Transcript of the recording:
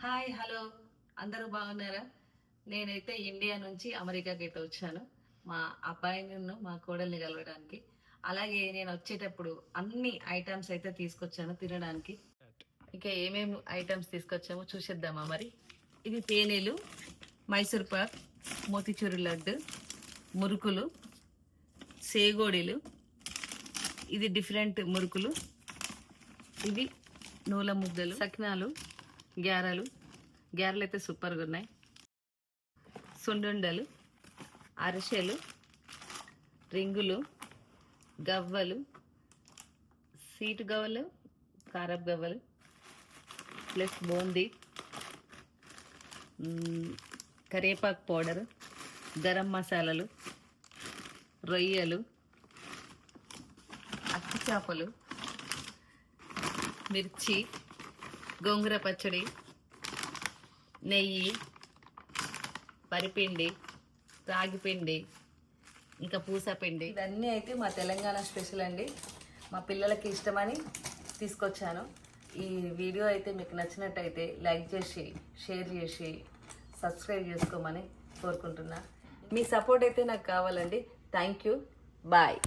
Hi hello అందరూ బాగున్నారా? నేనైతే ఇండియా నుంచి అమెరికాకి అయితే వచ్చాను మా అబ్బాయిని మా కోడల్ని కలవడానికి. అలాగే నేను వచ్చేటప్పుడు అన్ని ఐటమ్స్ అయితే తీసుకొచ్చాను తినడానికి. ఇక ఏమేమి ఐటమ్స్ తీసుకొచ్చామో చూసేద్దామా మరి. ఇది తేనెలు, మైసూర్ పాక్, మోతిచూరు లడ్డు, మురుకులు, సేగోడీలు, ఇది డిఫరెంట్ మురుకులు, ఇవి నూల ముద్దలు, సకినాలు, గారెలు అయితే సూపర్గా ఉన్నాయి, సున్నుండలు, అరిసెలు, రింగులు, గవ్వలు, సీటు గవ్వలు, కారపు గవ్వలు, ప్లస్ బూందీ, కరివేపాకు పౌడరు, గరం మసాలాలు, రొయ్యలు, అట్టి చేపలు, మిర్చి, గోంగూర పచ్చడి, నెయ్యి, వరిపిండి, రాగిపిండి, ఇంకా పూసపిండి, ఇవన్నీ అయితే మా తెలంగాణ స్పెషల్ అండి. మా పిల్లలకి ఇష్టమని తీసుకొచ్చాను. ఈ వీడియో అయితే మీకు నచ్చినట్టయితే లైక్ చేసి, షేర్ చేసి, సబ్స్క్రైబ్ చేసుకోమని కోరుకుంటున్నా. మీ సపోర్ట్ అయితే నాకు కావాలండి. Thank you. బాయ్.